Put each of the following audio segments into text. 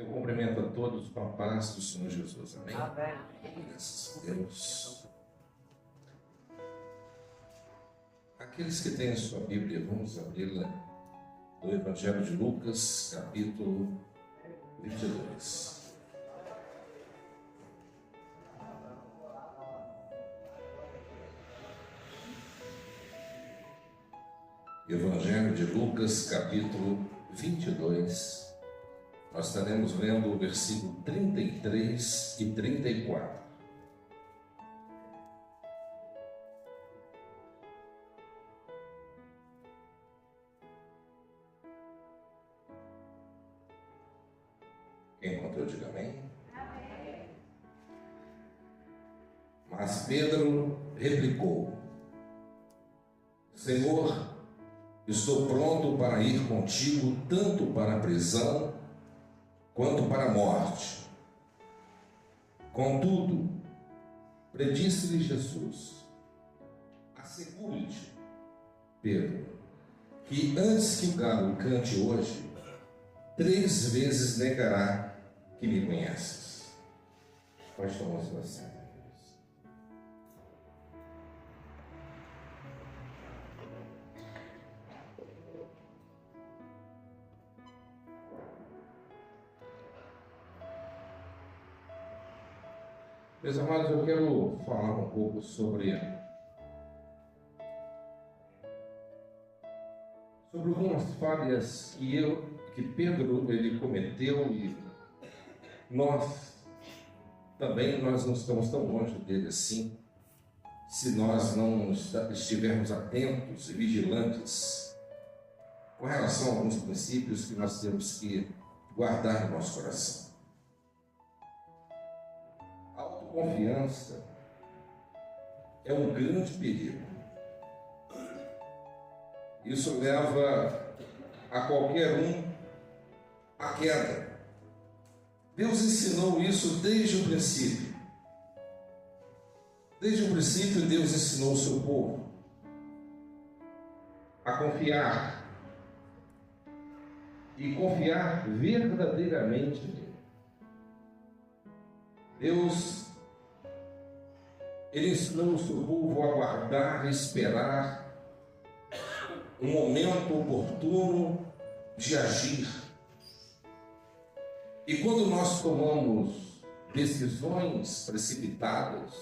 Eu cumprimento a todos com a paz do Senhor Jesus. Amém? Amém. Graças a Deus. Aqueles que têm a sua Bíblia, vamos abri-la do Evangelho de Lucas, capítulo 22. Evangelho de Lucas, capítulo 22. Nós estaremos lendo o versículo 33 e 34. Quem encontrou, diga amém. Amém. Mas Pedro replicou: Senhor, estou pronto para ir contigo tanto para a prisão quanto para a morte. Contudo, predisse-lhe Jesus: assegure-te, Pedro, que antes que o galo cante hoje, 3 vezes negará que me conheces. Pode tomar sua senta. Meus amados, eu quero falar um pouco sobre algumas falhas que Pedro ele cometeu, e nós não estamos tão longe dele assim, se nós não estivermos atentos e vigilantes com relação a alguns princípios que nós temos que guardar no nosso coração. Confiança é um grande perigo. Isso leva a qualquer um à queda. Deus ensinou isso desde o princípio. Desde o princípio, Deus ensinou o seu povo a confiar e confiar verdadeiramente nele. Deus Ele ensinou o seu povo a aguardar e esperar um momento oportuno de agir. E quando nós tomamos decisões precipitadas,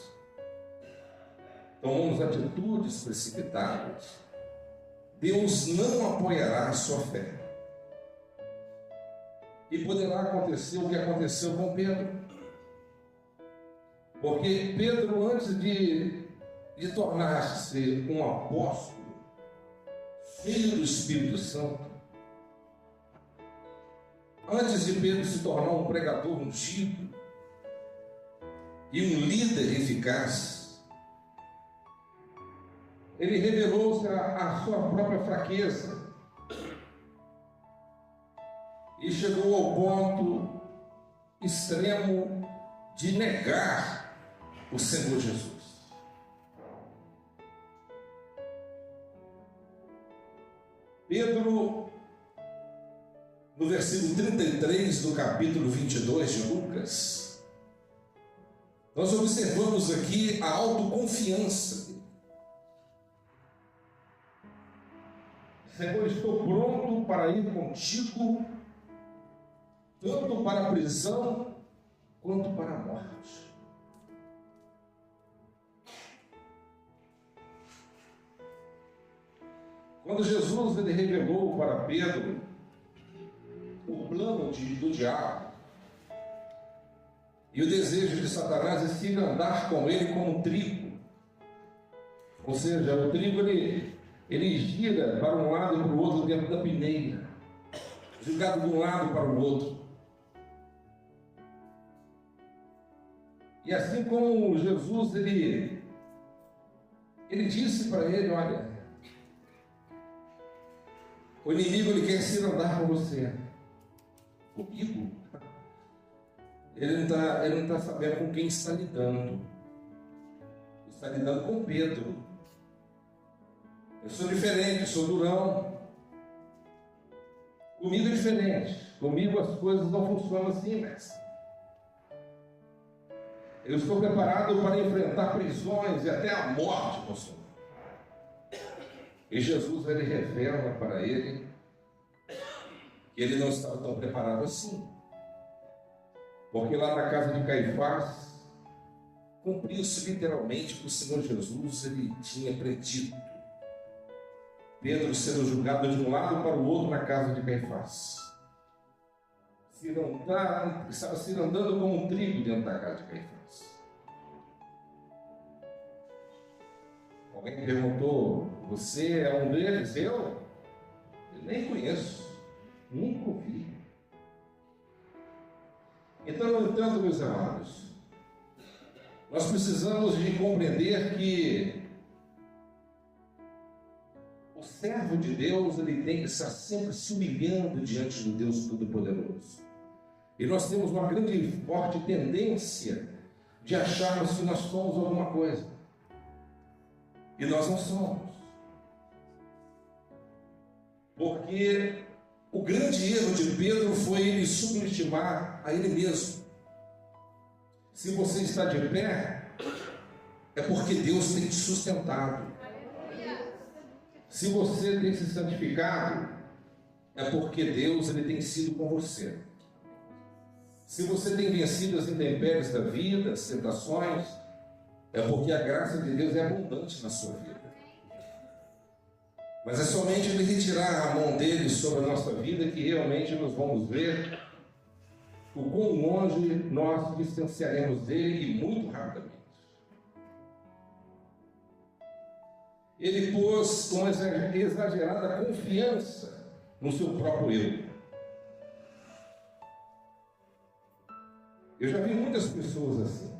tomamos atitudes precipitadas, Deus não apoiará a sua fé. E poderá acontecer o que aconteceu com Pedro. Porque Pedro, antes de tornar-se um apóstolo, filho do Espírito Santo, antes de Pedro se tornar um pregador ungido e um líder eficaz, ele revelou-se a sua própria fraqueza e chegou ao ponto extremo de negar o Senhor Jesus. Pedro, no versículo 33 do capítulo 22 de Lucas, nós observamos aqui a autoconfiança dele. Senhor, estou pronto para ir contigo, tanto para a prisão quanto para a morte. Quando Jesus ele revelou para Pedro o plano do diabo e o desejo de Satanás de se andar com ele como um trigo, ou seja, o trigo ele gira para um lado e para o outro dentro da peneira, jogado de um lado para o outro. E assim como Jesus ele disse para ele: olha, o inimigo ele quer se andar com você, comigo. Ele não está sabendo com quem está lidando. Está lidando com Pedro. Eu sou diferente, sou durão. Comigo é diferente. Comigo as coisas não funcionam assim, mestre. Eu estou preparado para enfrentar prisões e até a morte, pastor. E Jesus, ele revela para ele que ele não estava tão preparado assim. Porque lá na casa de Caifás, cumpriu-se literalmente o que o Senhor Jesus ele tinha predito. Pedro sendo julgado de um lado para o outro na casa de Caifás. Estava se andando como um trigo dentro da casa de Caifás. Alguém perguntou, você é um deles? Eu nem conheço, nunca ouvi. Então, no entanto, meus amados, nós precisamos de compreender que o servo de Deus, ele tem que estar sempre se humilhando diante do Deus Todo-Poderoso. E nós temos uma grande e forte tendência de acharmos que nós somos alguma coisa. E nós não somos. Porque o grande erro de Pedro foi ele subestimar a ele mesmo. Se você está de pé, é porque Deus tem te sustentado. Se você tem se santificado, é porque Deus ele tem sido com você. Se você tem vencido as intempéries da vida, as tentações, é porque a graça de Deus é abundante na sua vida. Mas é somente ele retirar a mão dele sobre a nossa vida que realmente nós vamos ver o quão longe nós distanciaremos dele e muito rapidamente. Ele pôs uma exagerada confiança no seu próprio eu. Eu já vi muitas pessoas assim.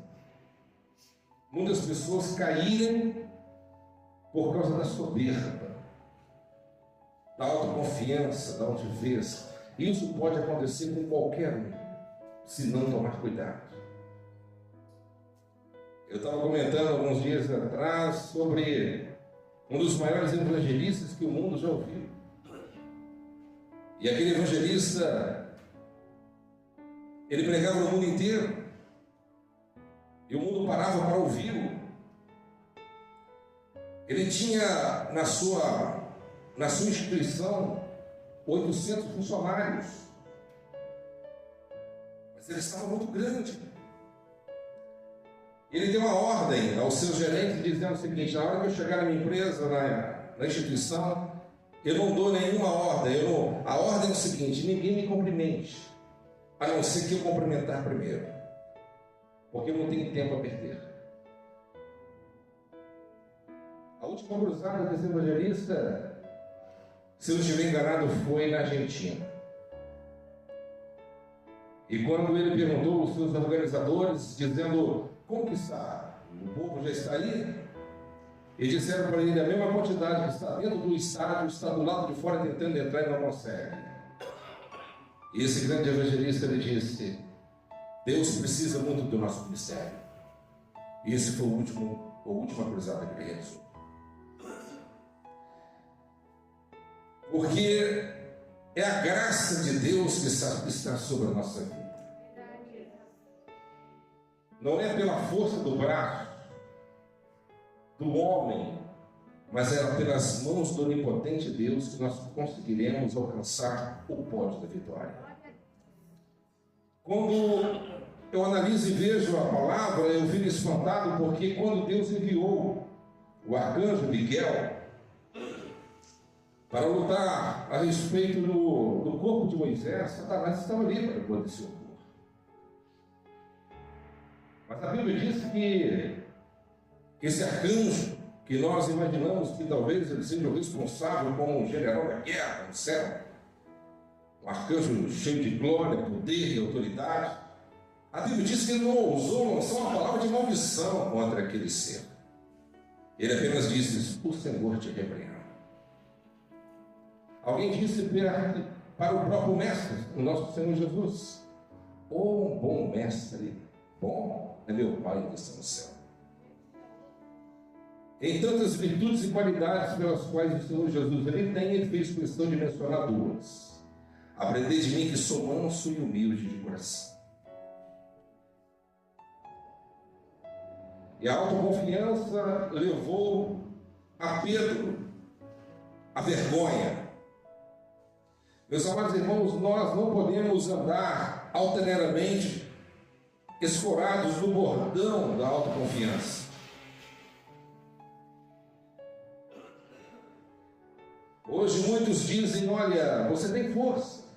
Muitas pessoas caírem por causa da soberba, da autoconfiança, da altivez. Isso pode acontecer com qualquer um, se não tomar cuidado. Eu estava comentando alguns dias atrás sobre um dos maiores evangelistas que o mundo já ouviu. E aquele evangelista, ele pregava no mundo inteiro. E o mundo parava para ouvi-lo. Ele tinha na sua instituição 800 funcionários. Mas ele estava muito grande. Ele deu uma ordem ao seu gerente dizendo o seguinte: na hora que eu chegar na minha empresa, na instituição, eu não dou nenhuma ordem. A ordem é o seguinte: ninguém me cumprimente, a não ser que eu cumprimentar primeiro. Porque eu não tenho tempo a perder. A última cruzada desse evangelista, se eu não estiver enganado, foi na Argentina. E quando ele perguntou aos seus organizadores, dizendo: como que está? O povo já está aí? E disseram para ele: a mesma quantidade que está dentro do estádio está do lado de fora tentando entrar e não consegue. E esse grande evangelista, ele disse: Deus precisa muito do nosso ministério. E esse foi a última cruzada que ele realizou. Porque é a graça de Deus que está sobre a nossa vida. Não é pela força do braço do homem, mas é pelas mãos do onipotente Deus que nós conseguiremos alcançar o pódio da vitória. Quando eu analiso e vejo a palavra, eu fico espantado, porque quando Deus enviou o arcanjo Miguel para lutar a respeito do corpo de Moisés, Satanás estava ali para poder se opor. Mas a Bíblia diz que esse arcanjo, que nós imaginamos que talvez ele seja o responsável como um general da guerra no céu, um arcanjo cheio de glória, poder e autoridade, a Bíblia diz que ele não ousou lançar uma palavra de maldição contra aquele ser. Ele apenas disse: o Senhor te repreenda. Alguém disse para o próprio mestre, o nosso Senhor Jesus: um bom mestre, bom é meu Pai que está no céu. Em tantas virtudes e qualidades pelas quais o Senhor Jesus ele fez questão de mencionar duas: Aprendei de mim que sou manso e humilde de coração. E a autoconfiança levou a Pedro a vergonha. Meus amados irmãos, nós não podemos andar alternativamente escorados no bordão da autoconfiança. Hoje muitos dizem, olha, você tem força.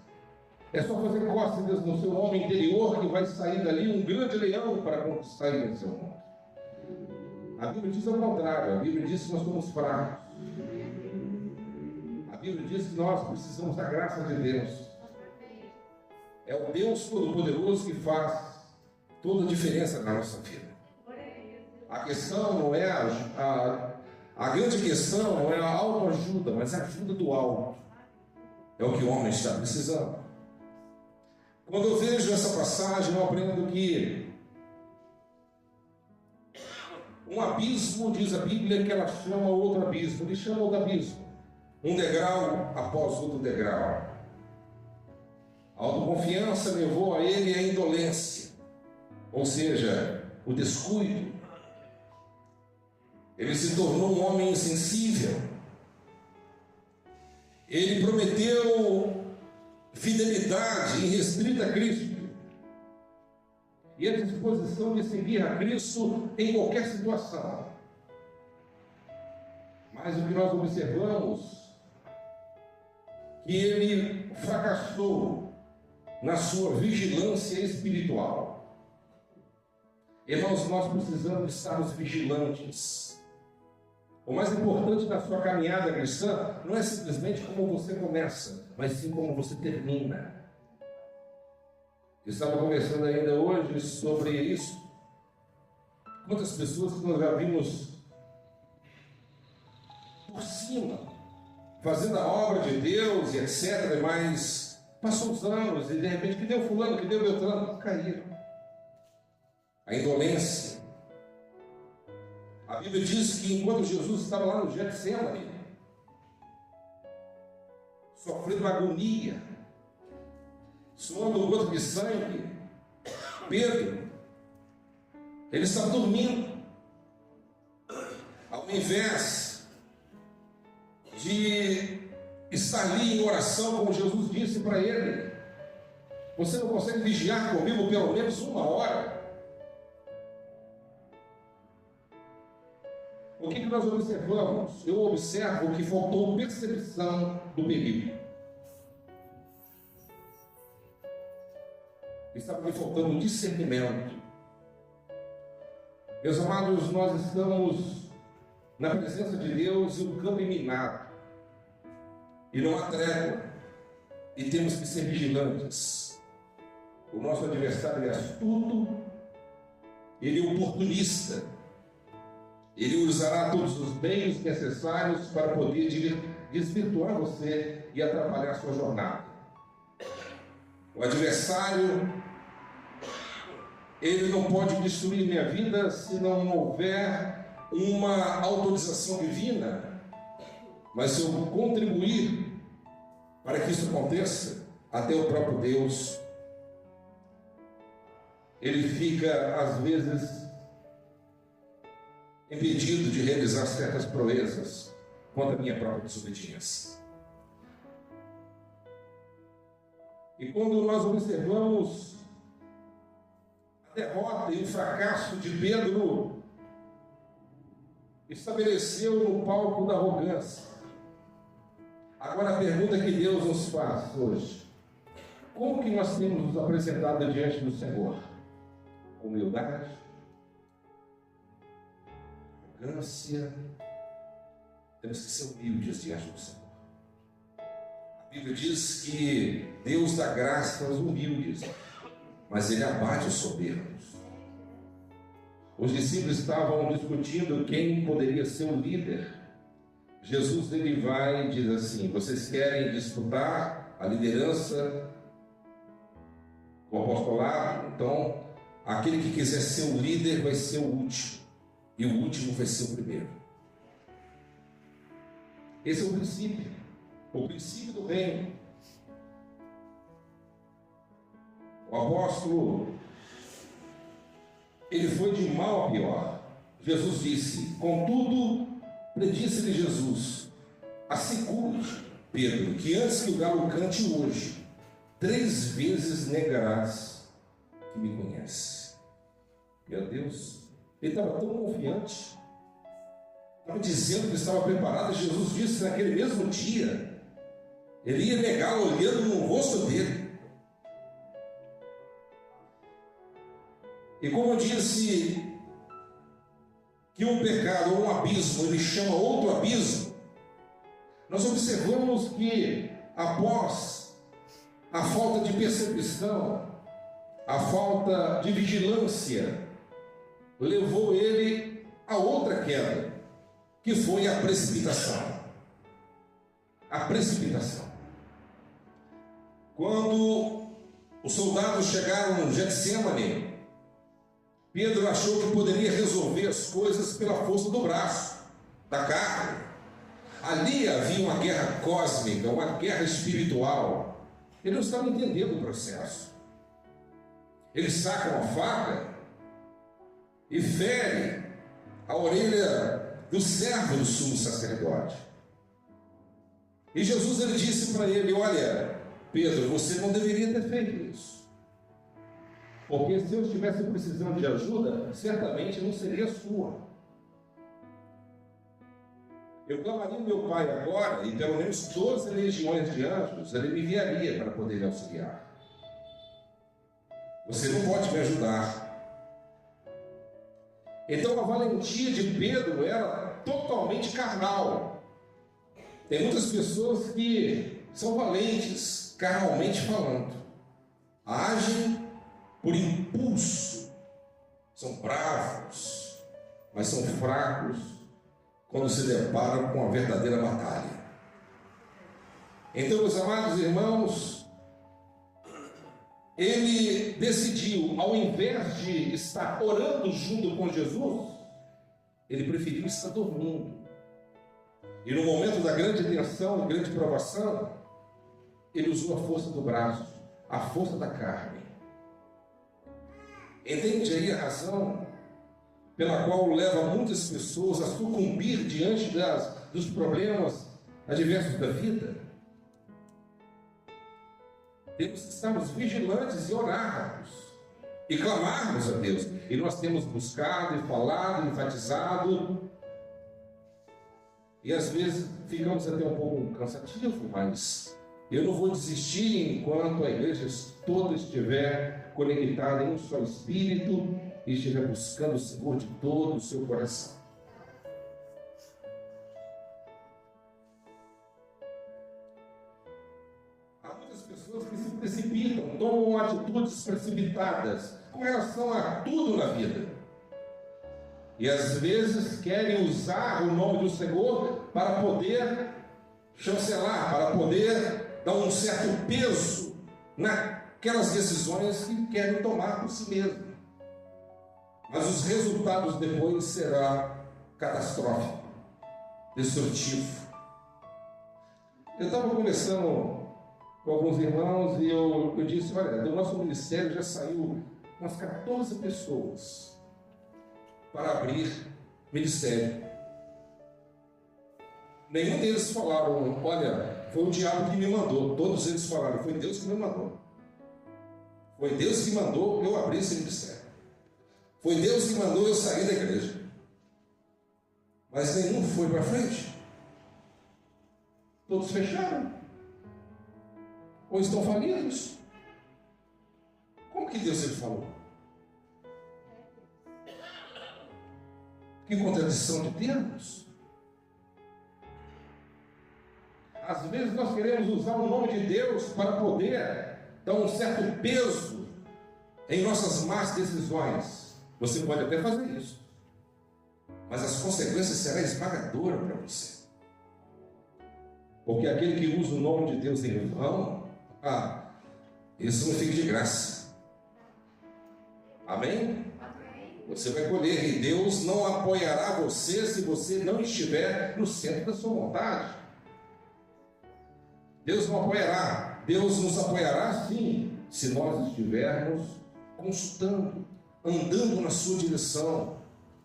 É só fazer cócegas no seu homem interior que vai sair dali um grande leão para conquistar e vencer o mundo. A Bíblia diz ao contrário, a Bíblia diz que nós somos fracos. A Bíblia diz que nós precisamos da graça de Deus. É o Deus Todo-Poderoso que faz toda a diferença na nossa vida. A questão não é a grande questão não é a autoajuda, mas a ajuda do alto. É o que o homem está precisando. Quando eu vejo essa passagem, eu aprendo que um abismo, diz a Bíblia, que ela chama outro abismo. Ele chama outro abismo. Um degrau após outro degrau. A autoconfiança levou a ele a indolência, ou seja, o descuido. Ele se tornou um homem insensível. Ele prometeu fidelidade irrestrita a Cristo e a disposição de seguir a Cristo em qualquer situação. Mas o que nós observamos que ele fracassou na sua vigilância espiritual. Irmãos, nós precisamos estarmos vigilantes. O mais importante da sua caminhada cristã não é simplesmente como você começa, mas sim como você termina. Estava conversando ainda hoje sobre isso. Quantas pessoas que nós já vimos por cima, fazendo a obra de Deus e etc., mas passou os anos e de repente, que deu fulano, que deu Beltrano, caíram. A indolência. A Bíblia diz que enquanto Jesus estava lá no Getsemane, sofrendo agonia, suando um gota de sangue, Pedro, ele estava dormindo. Ao invés de estar ali em oração, como Jesus disse para ele, você não consegue vigiar comigo pelo menos 1 hora? O que nós observamos? Eu observo que faltou percepção do perigo. Estava me faltando discernimento. Meus amados, nós estamos na presença de Deus e o campo é minado. E não há trégua. E temos que ser vigilantes. O nosso adversário é astuto, ele é oportunista. Ele usará todos os meios necessários para poder desvirtuar você e atrapalhar a sua jornada. O adversário, ele não pode destruir minha vida se não houver uma autorização divina. Mas se eu contribuir para que isso aconteça, até o próprio Deus, ele fica, às vezes, impedido de realizar certas proezas contra a minha própria desobediência. E quando nós observamos a derrota e o fracasso de Pedro, estabeleceu no palco da arrogância. Agora a pergunta que Deus nos faz hoje: como que nós temos nos apresentado diante do Senhor? Humildade, arrogância. Temos que ser humildes diante do Senhor. A Bíblia diz que Deus dá graça aos humildes, mas Ele abate os soberbos. Os discípulos estavam discutindo quem poderia ser o líder. Jesus, ele vai e diz assim: vocês querem disputar a liderança, o apostolado? Então, aquele que quiser ser o líder vai ser o último, e o último vai ser o primeiro. Esse é o princípio do reino. O apóstolo, ele foi de mal a pior. Jesus disse: contudo, predisse-lhe Jesus: asseguro-te, Pedro, que antes que o galo cante hoje, 3 vezes negarás que me conhece. Meu Deus, ele estava tão confiante, estava dizendo que estava preparado. Jesus disse naquele mesmo dia, ele ia negá-lo olhando no rosto dele. E como eu disse que um pecado ou um abismo, ele chama outro abismo, nós observamos que após a falta de percepção, a falta de vigilância, levou ele a outra queda, que foi a precipitação. A precipitação. Quando os soldados chegaram no Getsêmani, Pedro achou que poderia resolver as coisas pela força do braço, da carne. Ali havia uma guerra cósmica, uma guerra espiritual. Ele não estava entendendo o processo. Eles sacam a faca e ferem a orelha do servo do sumo sacerdote. E Jesus, ele disse para ele: olha, Pedro, você não deveria ter feito isso. Porque se eu estivesse precisando de ajuda, certamente não seria sua. Eu clamaria o meu Pai agora, e pelo menos 12 legiões de anjos, ele me enviaria para poder lhe auxiliar. Você não pode me ajudar. Então a valentia de Pedro era totalmente carnal. Tem muitas pessoas que são valentes, carnalmente falando. Agem por impulso, são bravos, mas são fracos quando se deparam com a verdadeira batalha. Então, meus amados irmãos, ele decidiu, ao invés de estar orando junto com Jesus, ele preferiu estar dormindo. E no momento da grande tensão, da grande provação, ele usou a força do braço, a força da carne. Entende aí a razão pela qual leva muitas pessoas a sucumbir diante dos problemas adversos da vida? Temos que estarmos vigilantes e orarmos e clamarmos a Deus. E nós temos buscado e falado, enfatizado, e às vezes ficamos até um pouco cansativo, mas eu não vou desistir enquanto a igreja toda estiver conectada em um só espírito e estiver buscando o Senhor de todo o seu coração. Há muitas pessoas que se precipitam, tomam atitudes precipitadas com relação a tudo na vida. E às vezes querem usar o nome do Senhor para poder chancelar, para poder dar um certo peso naquelas decisões que querem tomar por si mesmo. Mas os resultados depois serão catastróficos, destrutivos. Eu estava conversando com alguns irmãos e eu disse: olha, do nosso ministério já saiu umas 14 pessoas para abrir ministério. Nenhum deles falaram: olha, foi o diabo que me mandou. Todos eles falaram: foi Deus que me mandou. Foi Deus que mandou eu abrir esse ministério. Foi Deus que mandou eu sair da igreja. Mas nenhum foi para frente. Todos fecharam. Ou estão falidos. Como que Deus ele falou? Que contradição de termos. Às vezes nós queremos usar o nome de Deus para poder dar um certo peso em nossas más decisões. Você pode até fazer isso, mas as consequências serão esmagadoras para você. Porque aquele que usa o nome de Deus em vão, isso não fica de graça. Amém? Você vai colher, e Deus não apoiará você se você não estiver no centro da sua vontade. Deus não apoiará. Deus nos apoiará sim, se nós estivermos consultando, andando na sua direção,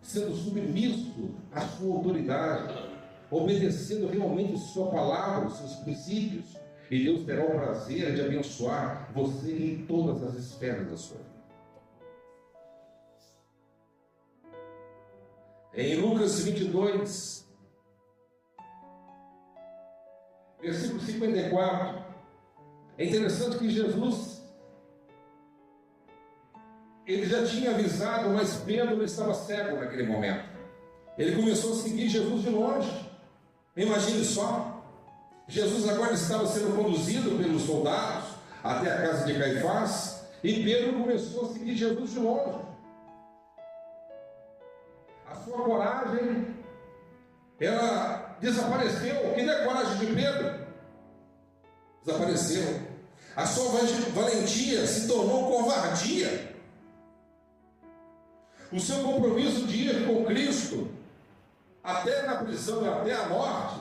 sendo submisso à sua autoridade, obedecendo realmente a sua palavra, os seus princípios, e Deus terá o prazer de abençoar você em todas as esferas da sua vida. Em Lucas 22, versículo 54, é interessante que Jesus, ele já tinha avisado, mas Pedro estava cego naquele momento. Ele começou a seguir Jesus de longe. Imagine só, Jesus agora estava sendo conduzido pelos soldados até a casa de Caifás, e Pedro começou a seguir Jesus de longe. A sua coragem, ela desapareceu. Cadê a coragem de Pedro? Desapareceu. A sua valentia se tornou covardia. O seu compromisso de ir com Cristo, até na prisão e até a morte,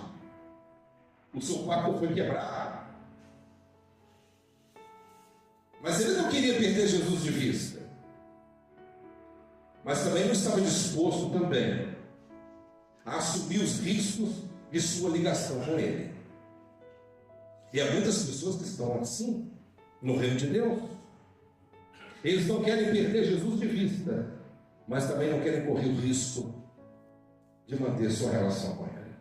o seu pacto foi quebrado. Mas ele não queria perder Jesus de vista. Mas também não estava disposto também a assumir os riscos de sua ligação com Ele. E há muitas pessoas que estão assim no reino de Deus. Eles não querem perder Jesus de vista, mas também não querem correr o risco de manter sua relação com Ele.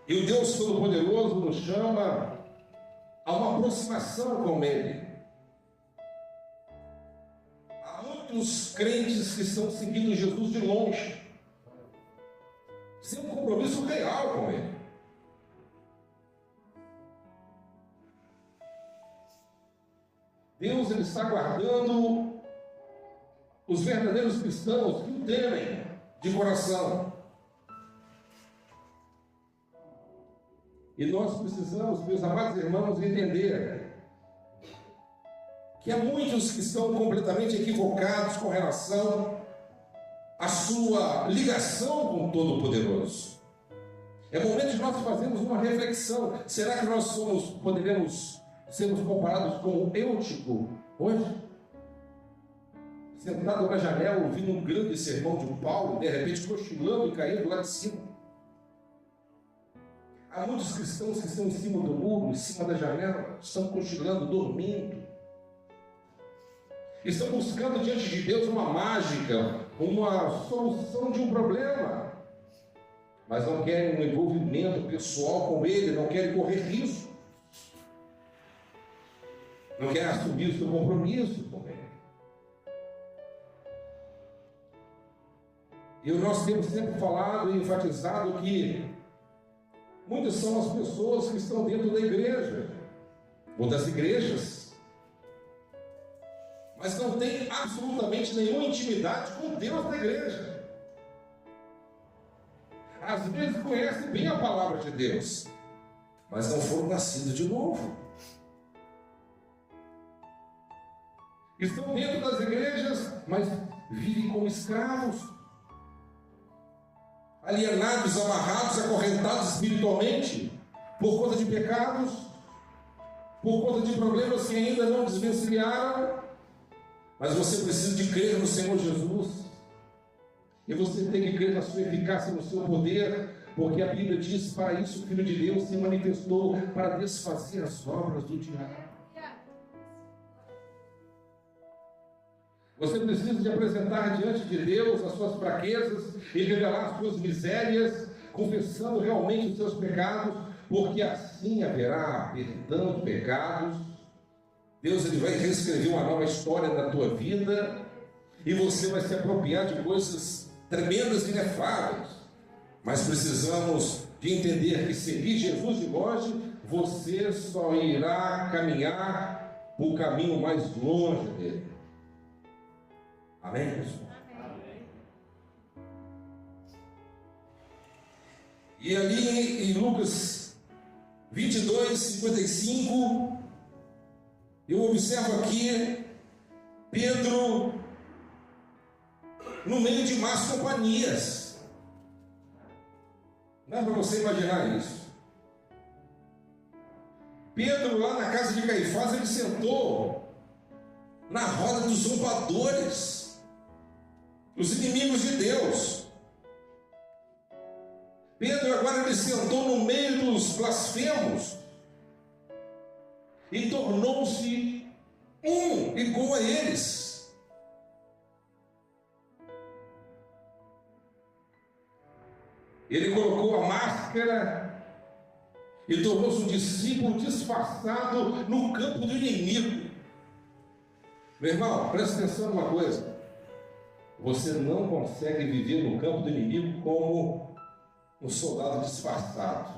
E o Deus Todo-Poderoso nos chama a uma aproximação com Ele. Há muitos crentes que estão seguindo Jesus de longe, sem um compromisso real com Ele. Deus, Ele está guardando os verdadeiros cristãos que o temem de coração. E nós precisamos, meus amados irmãos, entender que há muitos que estão completamente equivocados com relação à sua ligação com o Todo-Poderoso. É momento de nós fazermos uma reflexão. Será que nós poderemos sermos comparados com o Eutico hoje? Sentado na janela, ouvindo um grande sermão de Paulo, de repente cochilando e caindo lá de cima. Há muitos cristãos que estão em cima do muro, em cima da janela, estão cochilando, dormindo. Estão buscando diante de Deus uma mágica, uma solução de um problema. Mas não querem um envolvimento pessoal com Ele, não querem correr risco. Não querem assumir o seu compromisso com Ele. E nós temos sempre falado e enfatizado que muitas são as pessoas que estão dentro da igreja, ou das igrejas, mas não tem absolutamente nenhuma intimidade com Deus da igreja. Às vezes conhecem bem a palavra de Deus, mas não foram nascidos de novo. Estão dentro das igrejas, mas vivem como escravos, alienados, amarrados, acorrentados espiritualmente, por conta de pecados, por conta de problemas que ainda não desvencilharam. Mas você precisa de crer no Senhor Jesus, e você tem que crer na sua eficácia, no seu poder, porque a Bíblia diz: para isso o Filho de Deus se manifestou, para desfazer as obras do diabo. Você precisa de apresentar diante de Deus as suas fraquezas e revelar as suas misérias, confessando realmente os seus pecados, porque assim haverá perdão de pecados. Deus, Ele vai reescrever uma nova história na tua vida, e você vai se apropriar de coisas tremendas e inefáveis. Mas precisamos de entender que seguir Jesus de longe, você só irá caminhar o caminho mais longe dele. Amém, pessoal? Amém. E ali em Lucas 22, 55, eu observo aqui Pedro no meio de más companhias. Não é para você imaginar isso. Pedro, lá na casa de Caifás, ele sentou na roda dos zombadores, os inimigos de Deus. Pedro agora ele sentou no meio dos blasfemos e tornou-se um igual a eles. Ele colocou a máscara e tornou-se um discípulo disfarçado no campo do inimigo. Meu irmão, presta atenção numa coisa. Você não consegue viver no campo do inimigo como um soldado disfarçado.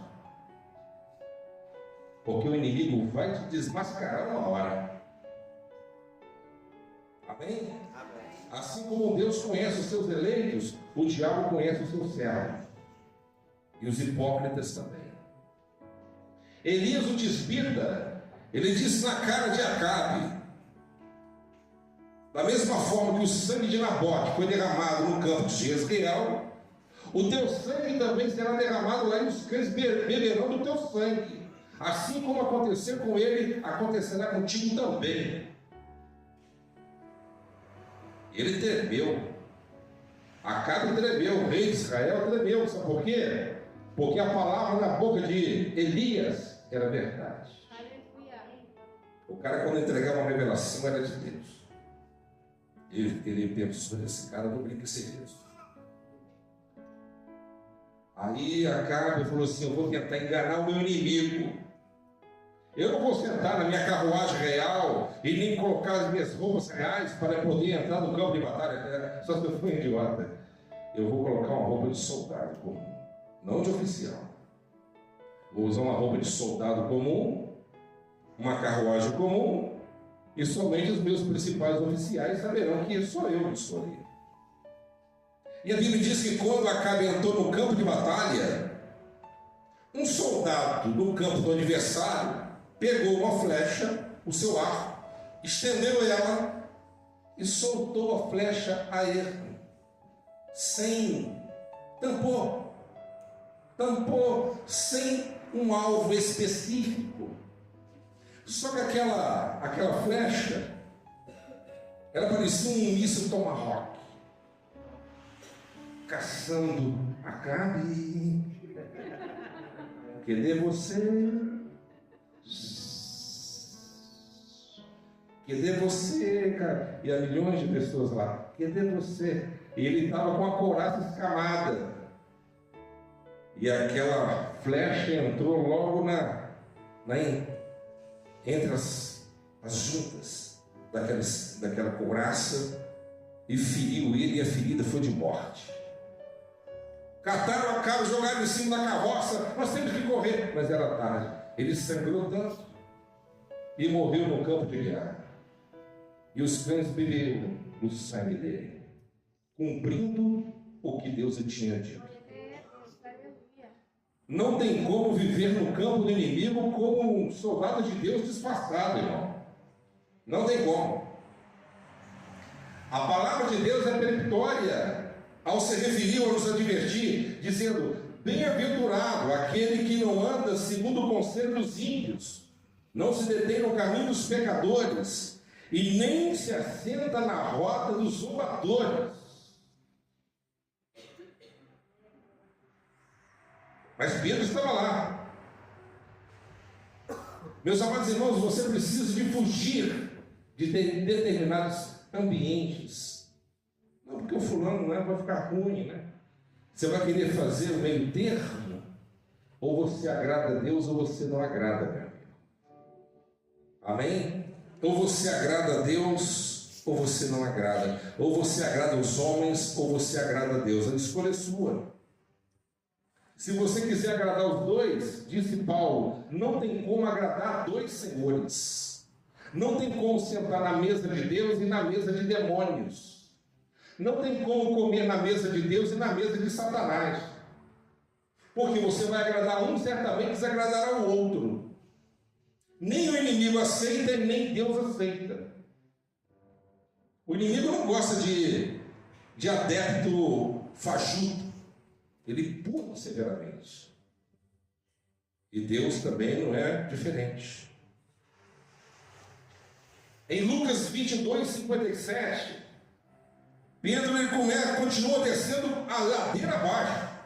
Porque o inimigo vai te desmascarar uma hora. Amém? Amém. Assim como Deus conhece os seus eleitos, o diabo conhece os seus servos. E os hipócritas também. Elias o tisbita, ele disse na cara de Acabe: da mesma forma que o sangue de Nabote foi derramado no campo de Jezreel, o teu sangue também será derramado lá, e os cães beberão do teu sangue. Assim como aconteceu com ele, acontecerá contigo também. Ele tremeu. Acabe tremeu, o rei de Israel tremeu. Sabe por quê? Porque a palavra na boca de Elias era verdade. O cara, quando entregava uma revelação, era de Deus. Ele pensou: esse cara não brinca sem Deus. Aí Acabe falou assim: eu vou tentar enganar o meu inimigo. Eu não vou sentar na minha carruagem real e nem colocar as minhas roupas reais para poder entrar no campo de batalha. Só se eu for idiota. Eu vou colocar uma roupa de soldado comum, não de oficial. Vou usar uma roupa de soldado comum, uma carruagem comum, e somente os meus principais oficiais saberão que sou eu que escolhi. E a Bíblia diz que quando Acabe entrou no campo de batalha, um soldado no campo do adversário pegou uma flecha, o seu arco, estendeu ela e soltou a flecha a erro, tampou sem um alvo específico. Só que aquela flecha, ela parecia um míssil Tomahawk, caçando Acabe. Cadê você? Cadê você, cara? E há milhões de pessoas lá. Cadê você? E ele estava com a couraça escamada. E aquela flecha entrou logo entre as juntas daquela couraça e feriu ele, e a ferida foi de morte. Cataram Acabe, jogaram em cima da carroça. Nós temos que correr. Mas era tarde. Ele sangrou tanto e morreu no campo de guerra. E os cães beberam do sangue dele, cumprindo o que Deus lhe tinha dito. Não tem como viver no campo do inimigo como um soldado de Deus disfarçado, irmão. Não tem como. A palavra de Deus é peremptória ao se referir ou nos advertir, dizendo: bem-aventurado aquele que não anda segundo o conselho dos ímpios, não se detém no caminho dos pecadores, e nem se assenta na roda dos zombadores. Mas Pedro estava lá. Meus amados irmãos, você precisa de fugir de determinados ambientes. Não porque o fulano vai ficar ruim, né? Você vai querer fazer o meio termo, ou você agrada a Deus ou você não agrada, meu amigo. Amém? Ou você agrada a Deus ou você não agrada. Ou você agrada os homens ou você agrada a Deus. A escolha é sua. Se você quiser agradar os dois, disse Paulo, não tem como agradar a dois senhores. Não tem como sentar na mesa de Deus e na mesa de demônios. Não tem como comer na mesa de Deus e na mesa de Satanás. Porque você vai agradar um, certamente desagradará o outro. Nem o inimigo aceita e nem Deus aceita. O inimigo não gosta de adepto fajuto. Ele pune severamente. E Deus também não é diferente. Em Lucas 22, 57, Pedro ele continua descendo a ladeira abaixo.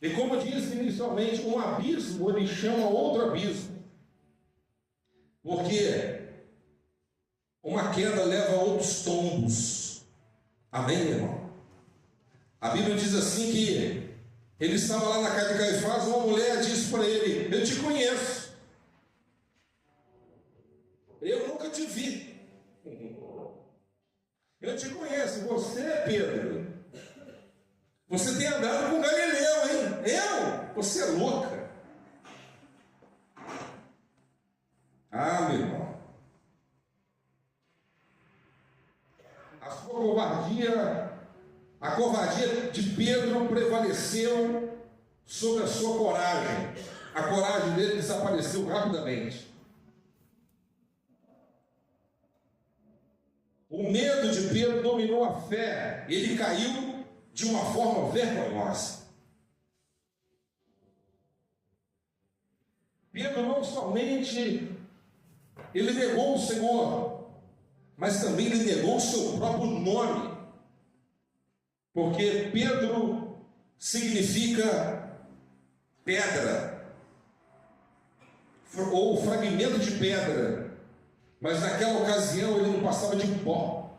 E como disse inicialmente, um abismo ele chama outro abismo. Porque uma queda leva a outros tombos. Amém, irmão? A Bíblia diz assim que ele estava lá na casa de Caifás, uma mulher disse para ele: eu te conheço. Eu nunca te vi. Eu te conheço. Você, Pedro, você tem andado com Galileu, hein? Eu? Você é louca. Ah, meu irmão. A covardia de Pedro prevaleceu sobre a sua coragem. A coragem dele desapareceu rapidamente. O medo de Pedro dominou a fé. Ele caiu de uma forma vergonhosa. Pedro não somente ele negou o Senhor, mas também ele negou o seu próprio nome. Porque Pedro significa pedra, ou fragmento de pedra. Mas naquela ocasião ele não passava de pó.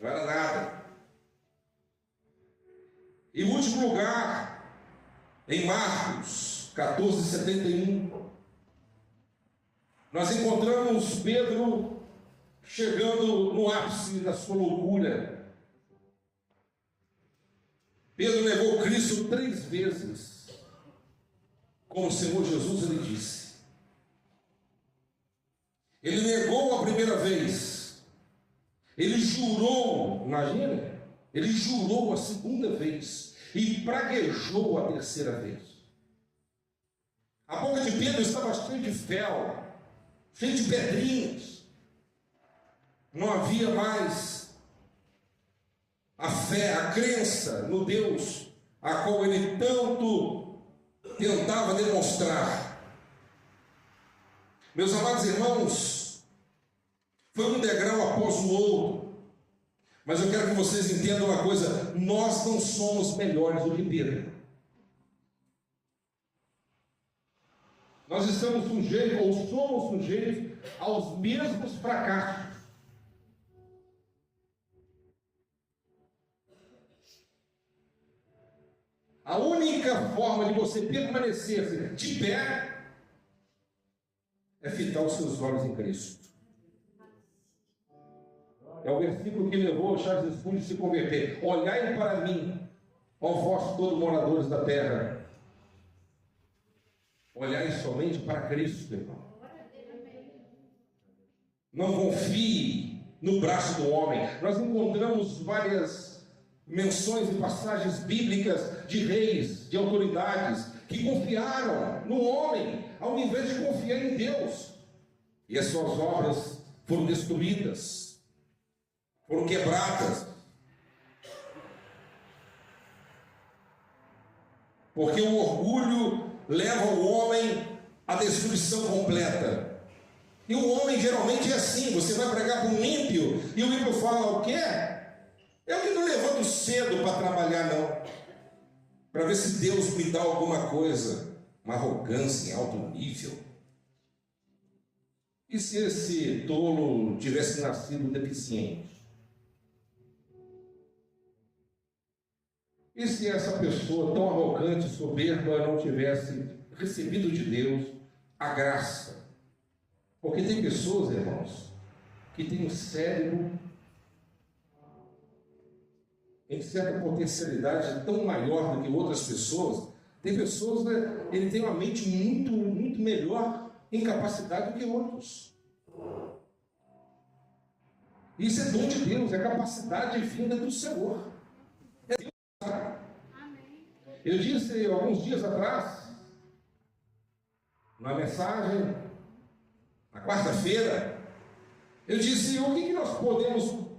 Não era nada. Em último lugar, em Marcos 14:71, nós encontramos Pedro chegando no ápice da sua loucura. Pedro negou Cristo 3 vezes, como o Senhor Jesus ele disse. Ele negou a primeira vez, ele jurou, imagina, ele jurou a segunda vez e praguejou a terceira vez. A boca de Pedro estava cheia de fel, cheia de pedrinhas. Não havia mais a fé, a crença no Deus a qual ele tanto tentava demonstrar. Meus amados irmãos, foi um degrau após o outro. Mas eu quero que vocês entendam uma coisa: nós não somos melhores do que Pedro. Nós estamos sujeitos, ou somos sujeitos, aos mesmos fracassos. A única forma de você permanecer de pé é fitar os seus olhos em Cristo. É o versículo que levou Charles Spurgeon a se converter. Olhai para mim, ó vós todos moradores da terra. Olhai somente para Cristo, irmão. Não confie no braço do homem. Nós encontramos várias menções e passagens bíblicas de reis, de autoridades, que confiaram no homem, ao invés de confiar em Deus. E as suas obras foram destruídas, foram quebradas. Porque o orgulho leva o homem à destruição completa. E o homem geralmente é assim: você vai pregar para um ímpio, e o ímpio fala: o quê? Eu que não levanto cedo para trabalhar, não, para ver se Deus me dá alguma coisa. Uma arrogância em alto nível. E se esse tolo tivesse nascido deficiente? E se essa pessoa tão arrogante e soberba não tivesse recebido de Deus a graça? Porque tem pessoas, irmãos, que têm um cérebro em certa potencialidade tão maior do que outras pessoas. Tem pessoas, né, ele tem uma mente muito melhor em capacidade do que outros. Isso é dom de Deus, é capacidade vinda do Senhor. É Deus. Eu disse alguns dias atrás, na mensagem, na quarta-feira, eu disse: o que nós podemos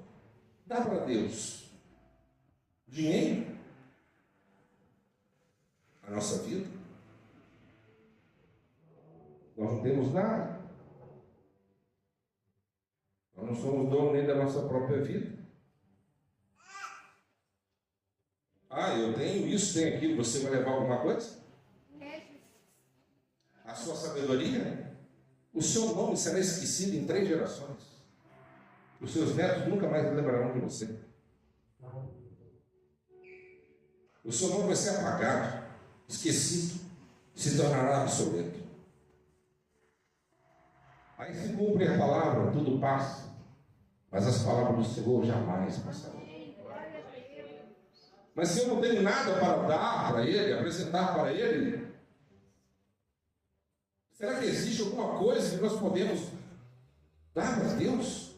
dar para Deus dinheiro, a nossa vida. Nós não temos nada. Nós não somos donos nem da nossa própria vida. Eu tenho isso, tenho aquilo. Você vai levar alguma coisa? A sua sabedoria? O seu nome será esquecido em 3 gerações. Os seus netos nunca mais lembrarão de você. O seu nome vai ser apagado, esquecido, se tornará obsoleto. Aí se cumpre a palavra, tudo passa, mas as palavras do Senhor jamais passarão. Mas se eu não tenho nada para dar para Ele, apresentar para Ele, será que existe alguma coisa que nós podemos dar para Deus?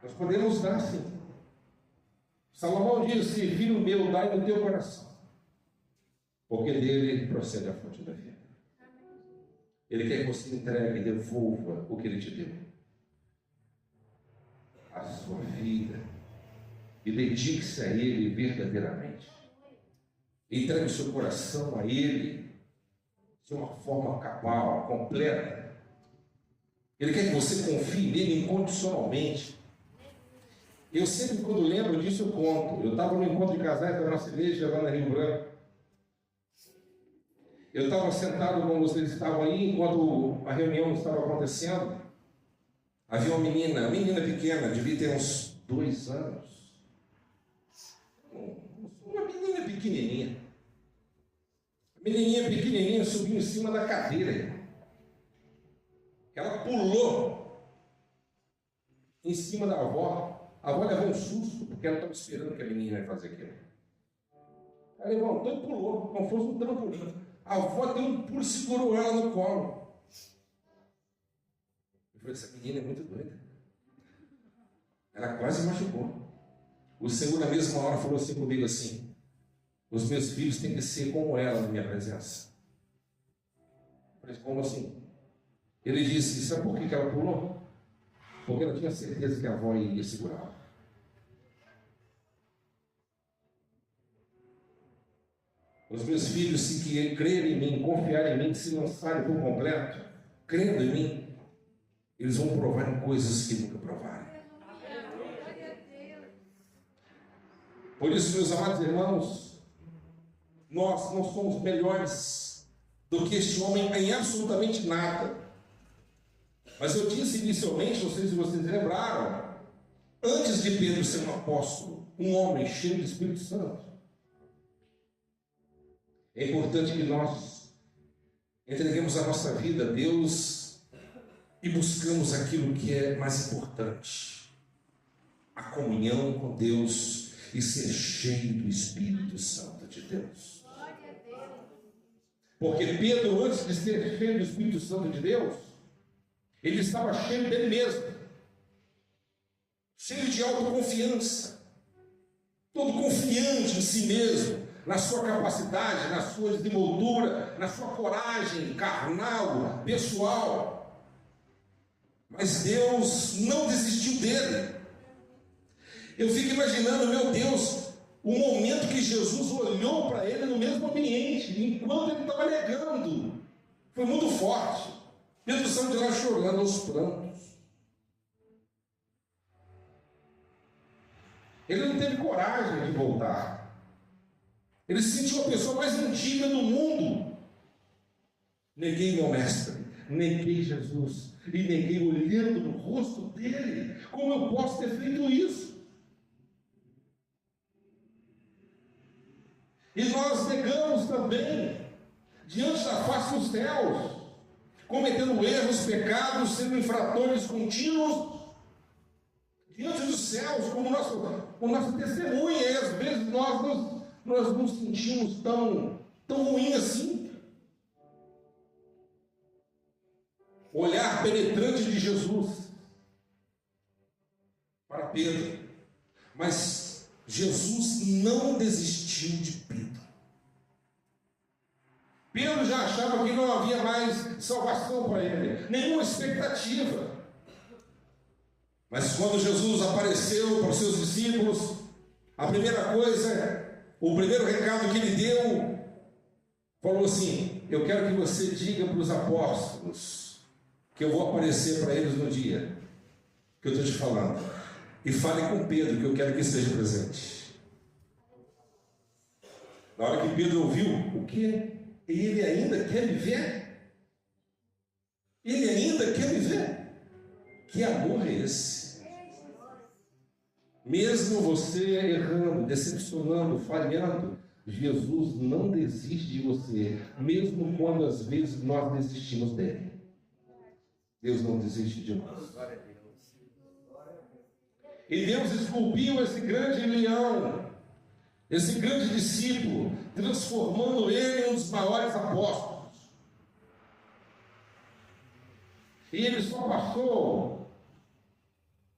Nós podemos dar sim. Salomão diz assim: filho meu, dai no teu coração, porque dele procede a fonte da vida. Ele quer que você entregue e devolva o que Ele te deu, a sua vida, e dedique-se a Ele verdadeiramente. Entregue o seu coração a Ele de uma forma cabal, completa. Ele quer que você confie nele incondicionalmente. Eu sempre, quando lembro disso, eu conto. Eu estava no encontro de casais da nossa igreja, lá na Rio Branco. Eu estava sentado como vocês estavam aí, enquanto a reunião estava acontecendo. Havia uma menina pequena, devia ter uns 2 anos. Uma menina pequenininha. A menininha pequenininha subiu em cima da cadeira. Ela pulou em cima da avó. A avó levou um susto, porque ela estava esperando que a menina ia fazer aquilo. Ela levantou e pulou, como fosse um trampolim. A avó deu um pulo e segurou ela no colo. Eu falei: essa menina é muito doida. Ela quase machucou. O Senhor, na mesma hora, falou assim comigo assim: os meus filhos têm que ser como ela na minha presença. Eu falei: como assim? Ele disse: sabe por que ela pulou? Porque ela tinha certeza que a avó ia segurá-la. Os meus filhos, se crerem em mim, confiarem em mim, se lançarem por completo, crendo em mim, eles vão provar em coisas que nunca provaram. Por isso, meus amados irmãos, nós não somos melhores do que este homem em absolutamente nada. Mas eu disse inicialmente, não sei se vocês lembraram, antes de Pedro ser um apóstolo, um homem cheio do Espírito Santo, é importante que nós entreguemos a nossa vida a Deus e buscamos aquilo que é mais importante: a comunhão com Deus e ser cheio do Espírito Santo de Deus. Porque Pedro, antes de ser cheio do Espírito Santo de Deus, ele estava cheio dele mesmo, cheio de autoconfiança, todo confiante em si mesmo, na sua capacidade, na sua desenvoltura, na sua coragem carnal, pessoal. Mas Deus não desistiu dele. Eu fico imaginando, meu Deus, o momento que Jesus olhou para ele no mesmo ambiente, enquanto ele estava negando. Foi muito forte. Pedro saiu de lá chorando aos prantos. Ele não teve coragem de voltar. Ele se sentiu a pessoa mais antiga do mundo. Neguei meu mestre, neguei Jesus, e neguei olhando no rosto dele. Como eu posso ter feito isso? E nós negamos também, diante da face dos céus, cometendo erros, pecados, sendo infratores contínuos, diante dos céus, como nossa testemunha, e às vezes nós nos sentimos tão ruim assim. O olhar penetrante de Jesus para Pedro, mas Jesus não desistiu de Pedro. Pedro já achava que não havia mais salvação para ele, nenhuma expectativa. Mas quando Jesus apareceu para os seus discípulos, A primeira coisa, o primeiro recado que ele deu, falou assim: eu quero que você diga para os apóstolos que eu vou aparecer para eles no dia que eu estou te falando. E fale com Pedro, que eu quero que esteja presente. Na hora que Pedro ouviu, o quê? Ele ainda quer me ver? Ele ainda quer me ver? Que amor é esse? Mesmo você errando, decepcionando, falhando, Jesus não desiste de você, mesmo quando às vezes nós desistimos dele. Deus não desiste de nós. E Deus esculpiu esse grande leão, esse grande discípulo, transformando ele em um dos maiores apóstolos. E ele só passou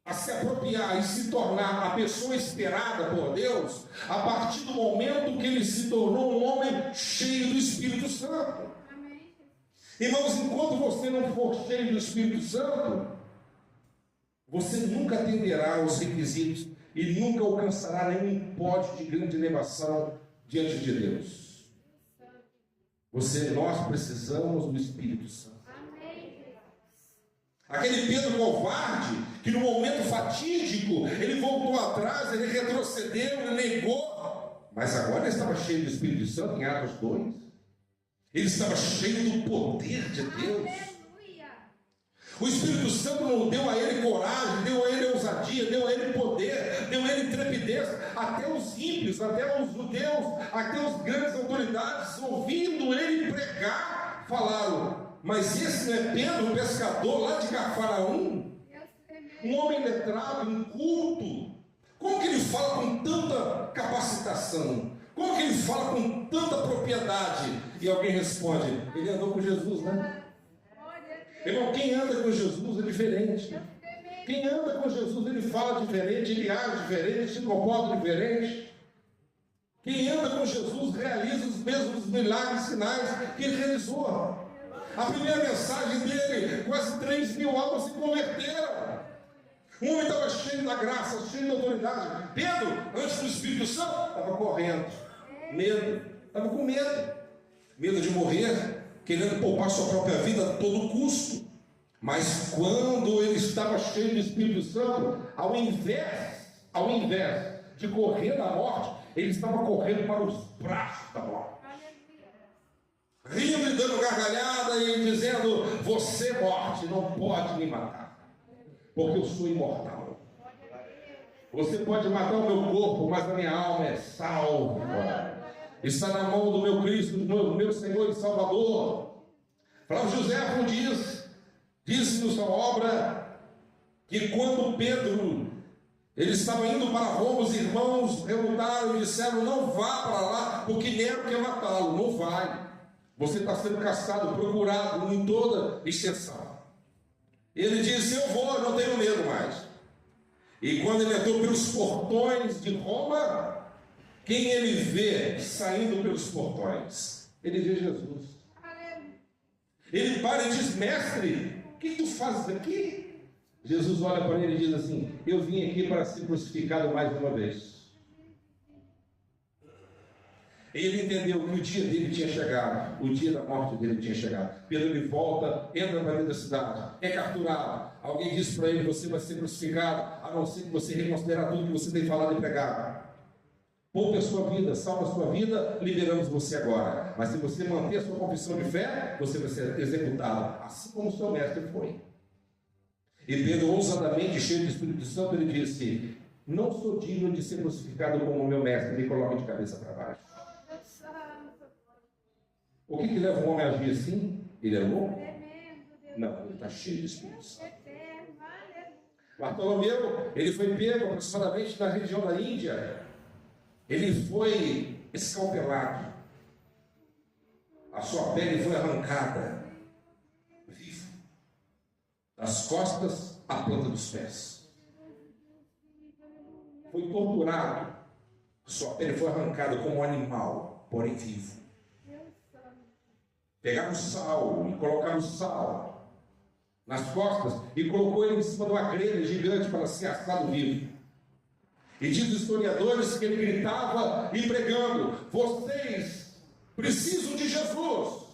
a se apropriar e se tornar a pessoa esperada por Deus a partir do momento que ele se tornou um homem cheio do Espírito Santo. Amém. Irmãos, enquanto você não for cheio do Espírito Santo, você nunca atenderá aos requisitos e nunca alcançará nenhum pódio de grande elevação diante de Deus. Nós precisamos do Espírito Santo. Aquele Pedro covarde, que no momento fatídico, ele voltou atrás, ele retrocedeu, ele negou. Mas agora ele estava cheio do Espírito Santo, em Atos 2. Ele estava cheio do poder de Deus. O Espírito Santo não deu a ele coragem, deu a ele ousadia, deu a ele poder, deu a ele intrepidez. Até os ímpios, até os judeus, até as grandes autoridades, ouvindo ele pregar, falaram: mas esse não é Pedro, o pescador lá de Cafarnaum? Um homem letrado, inculto. Como que ele fala com tanta capacitação? Como que ele fala com tanta propriedade? E alguém responde: ele andou com Jesus, né? Irmão, quem anda com Jesus é diferente. Quem anda com Jesus, ele fala diferente, ele age diferente, se comporta diferente. Quem anda com Jesus realiza os mesmos milagres e sinais que ele realizou. A primeira mensagem dele, quase 3 mil almas se converteram. O homem estava cheio da graça, cheio da autoridade. Pedro, antes do Espírito Santo, estava correndo. Medo, estava com medo. Medo de morrer, querendo poupar sua própria vida a todo custo. Mas quando ele estava cheio do Espírito Santo, ao invés de correr da morte, ele estava correndo para os braços da morte. Rindo e dando gargalhada e dizendo: você, morte, não pode me matar, porque eu sou imortal. Você pode matar o meu corpo, mas a minha alma é salva. Está na mão do meu Cristo, do meu Senhor e Salvador. Flávio José diz na sua obra que quando Pedro ele estava indo para Roma, os irmãos relutaram e disseram: não vá para lá, porque Nero quer matá-lo. Não vai. Você está sendo caçado, procurado em toda extensão. Ele disse: eu vou, eu não tenho medo mais. E quando ele entrou pelos portões de Roma, quem ele vê saindo pelos portões? Ele vê Jesus. Ele para e diz: mestre, o que tu fazes aqui? Jesus olha para ele e diz assim: eu vim aqui para ser crucificado mais uma vez. Ele entendeu que o dia dele tinha chegado, o dia da morte dele tinha chegado. Pedro ele volta, entra para dentro da cidade, é capturado. Alguém diz para ele: você vai ser crucificado, a não ser que você reconsiderar tudo que você tem falado e pregado. Poupe a sua vida, salva a sua vida, liberamos você agora. Mas se você manter a sua confissão de fé, você vai ser executado, assim como o seu mestre foi. E Pedro, ousadamente, cheio do Espírito Santo, ele disse: não sou digno de ser crucificado como o meu mestre. Ele coloca de cabeça para baixo. O que leva um homem a agir assim? Ele é louco? Não, ele está cheio de Espírito Santo. Bartolomeu, ele foi pego aproximadamente na região da Índia. Ele foi escalpelado. A sua pele foi arrancada, vivo, das costas à planta dos pés. Foi torturado. Sua pele foi arrancada como um animal, porém vivo. Pegaram sal e colocaram sal nas costas e colocou ele em cima de uma grelha gigante para ser assado vivo. E diz os historiadores que ele gritava e pregando: vocês precisam de Jesus.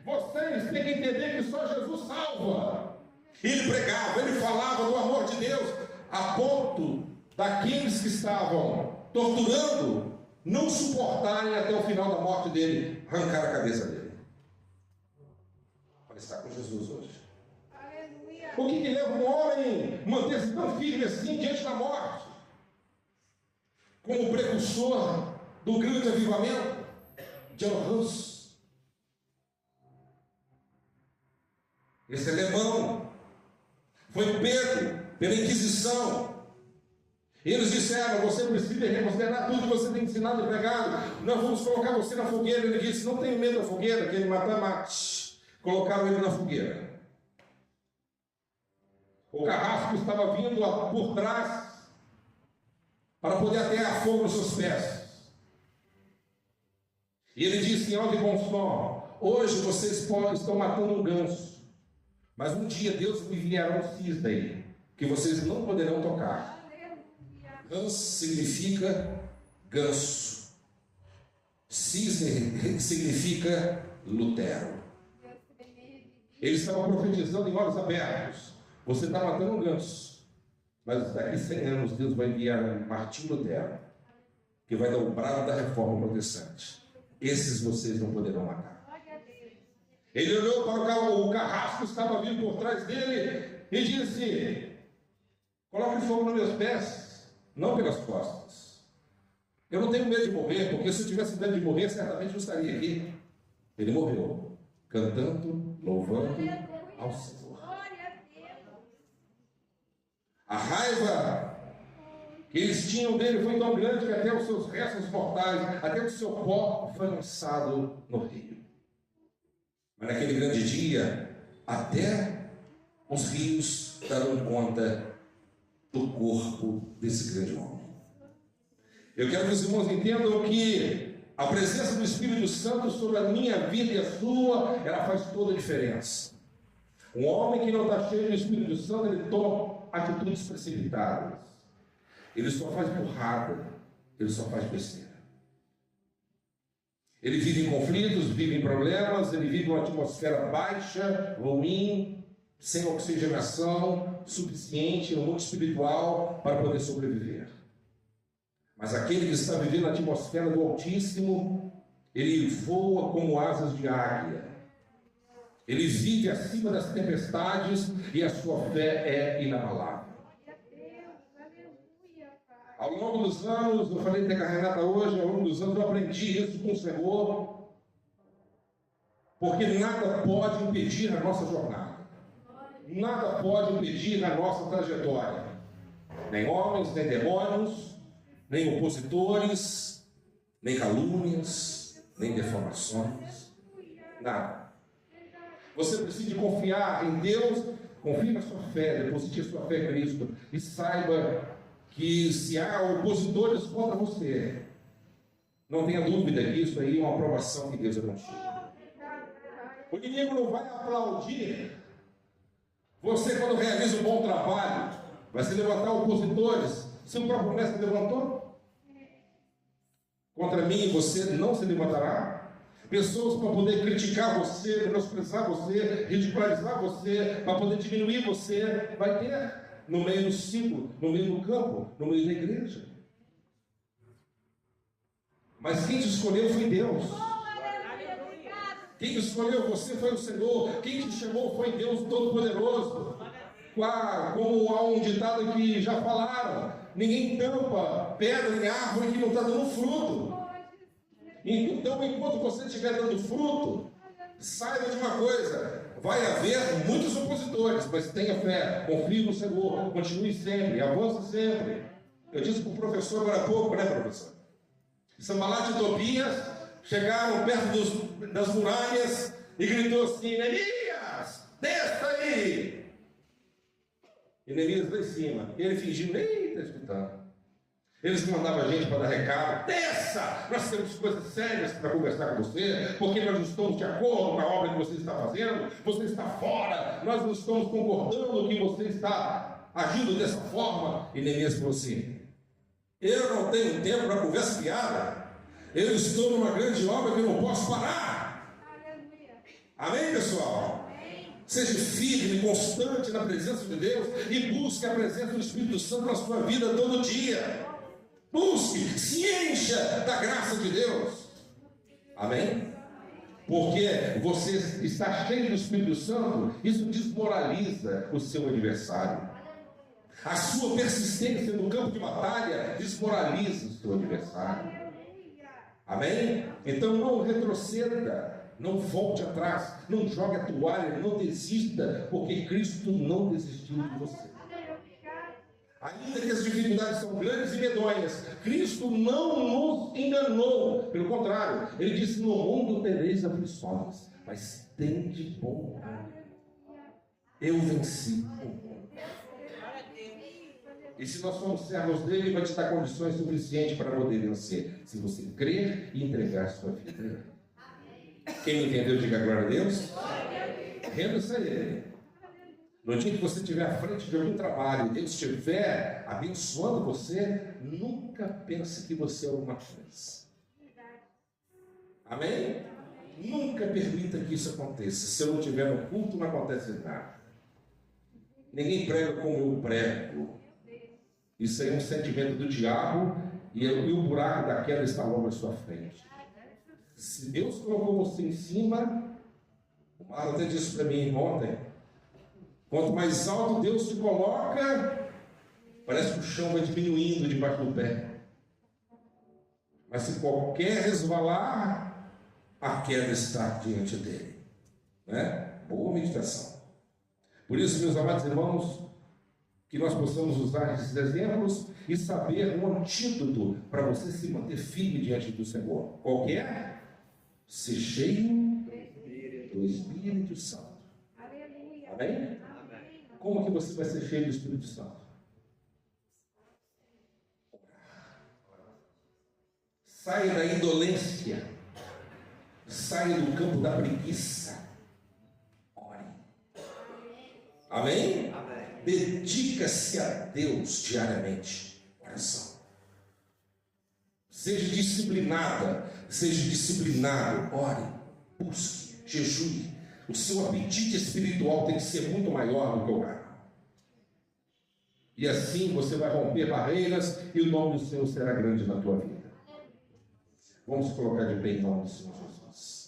Vocês têm que entender que só Jesus salva. E ele pregava, ele falava do amor de Deus, a ponto daqueles que estavam torturando não suportarem até o final da morte dele, arrancar a cabeça dele. Para estar com Jesus hoje. O que leva um homem a manter-se tão firme assim diante da morte? Como precursor do grande avivamento, John Hus. Esse alemão foi pego pela Inquisição. Eles disseram: você precisa reconsiderar tudo que você tem ensinado e pregado. Nós vamos colocar você na fogueira. Ele disse: não tenho medo da fogueira, que ele matar, mate. Colocaram ele na fogueira. O carrasco estava vindo por trás para poder atear fogo nos seus pés. E ele disse em alto e bom som: hoje vocês estão matando um ganso, mas um dia Deus me enviará um cisne que vocês não poderão tocar. Ganso significa ganso. Cisne significa Lutero. Ele estava profetizando em olhos abertos: você está matando um ganso, mas daqui 100 anos Deus vai enviar Martim Lutero, que vai dar o brado da reforma protestante. Esses vocês não poderão matar. Ele olhou para o carrasco que estava vindo por trás dele e disse: coloque fogo nos meus pés, não pelas costas. Eu não tenho medo de morrer, porque se eu tivesse medo de morrer, certamente eu estaria aqui. Ele morreu, cantando, louvando ao Senhor. A raiva que eles tinham dele foi tão grande que até os seus restos mortais, até o seu pó foi lançado no rio. Mas naquele grande dia, até os rios deram conta do corpo desse grande homem. Eu quero que os irmãos entendam que a presença do Espírito Santo sobre a minha vida e a sua, ela faz toda a diferença. Um homem que não está cheio do Espírito Santo, ele toma atitudes precipitadas. Ele só faz burrada, ele só faz besteira. Ele vive em conflitos, vive em problemas, ele vive uma atmosfera baixa, ruim, sem oxigenação suficiente no mundo espiritual para poder sobreviver. Mas aquele que está vivendo a atmosfera do Altíssimo, ele voa como asas de águia. Ele vive acima das tempestades e a sua fé é inabalável. Ao longo dos anos, eu falei até com a Renata hoje, ao longo dos anos eu aprendi isso com o Senhor, porque nada pode impedir a nossa jornada. Nada pode impedir a nossa trajetória. Nem homens, nem demônios, nem opositores, nem calúnias, nem defamações. Nada. Você precisa confiar em Deus, confie na sua fé, deposite a sua fé em Cristo e saiba que se há opositores contra você, não tenha dúvida que isso aí é uma aprovação que Deus é contigo. O inimigo não vai aplaudir você quando realiza um bom trabalho, vai se levantar opositores. Seu próprio mestre levantou? Contra mim e você não se levantará? Pessoas para poder criticar você, menosprezar você, ridicularizar você, para poder diminuir você, vai ter no meio do ciclo, no meio do campo, no meio da igreja. Mas quem te escolheu foi Deus. Quem escolheu você foi o Senhor. Quem te chamou foi Deus Todo-Poderoso. Como há um ditado que já falaram: ninguém tampa pedra em árvore que não está dando fruto. Então, enquanto você estiver dando fruto, saiba de uma coisa: vai haver muitos opositores, mas tenha fé, confie no Senhor, continue sempre, avance sempre. Eu disse para o professor agora há pouco, né, professor? Sanbalat e Tobias chegaram perto das muralhas e gritou assim: Neemias, desça aí! E Neemias lá em cima, ele fingiu nem está escutando. Eles mandavam a gente para dar recado: desça, nós temos coisas sérias para conversar com você, porque nós não estamos de acordo com a obra que você está fazendo, você está fora, nós não estamos concordando que você está agindo dessa forma. E Neemias falou assim: Eu não tenho tempo para conversa fiada. Eu estou numa grande obra que eu não posso parar. Amém, pessoal? Seja firme, constante na presença de Deus e busque a presença do Espírito Santo na sua vida todo dia. Busque, se encha da graça de Deus. Amém? Porque você está cheio do Espírito Santo, isso desmoraliza o seu adversário. A sua persistência no campo de batalha desmoraliza o seu adversário. Amém? Então não retroceda, não volte atrás, não jogue a toalha, não desista, porque Cristo não desistiu de você. Ainda que as dificuldades são grandes e medonhas, Cristo não nos enganou. Pelo contrário, Ele disse: no mundo tereis aflições, mas tende bom ânimo. Eu venci o mundo. E se nós somos servos dele, Ele vai te dar condições suficientes para poder vencer, se você crer e entregar sua vida a Ele. Quem me entendeu, diga glória a Deus. Renda-se a Ele. No dia que você estiver à frente de algum trabalho, Deus estiver abençoando você, nunca pense que você é alguma coisa. Amém? Nunca permita que isso aconteça. Se eu não estiver no culto, não acontece nada. Ninguém prega como eu prego. Isso aí é um sentimento do diabo e o buraco da queda está logo à sua frente. Se Deus colocou você em cima, o Marlon até disse para mim ontem, quanto mais alto Deus te coloca, parece que o chão vai diminuindo debaixo do pé. Mas se qualquer resvalar, a queda está diante dele. Né? Boa meditação. Por isso, meus amados irmãos, que nós possamos usar esses exemplos e saber um antídoto para você se manter firme diante do Senhor. Qual que é? Ser cheio do Espírito Santo. Amém? Como que você vai ser cheio do Espírito Santo? Saia da indolência. Saia do campo da preguiça. Ore. Amém? Dedica-se a Deus diariamente. Oração. Seja disciplinada, seja disciplinado. Ore, busque, jejue. O seu apetite espiritual tem que ser muito maior do que o carnal. E assim você vai romper barreiras e o nome do Senhor será grande na tua vida. Vamos colocar de pé em nome do Senhor Jesus.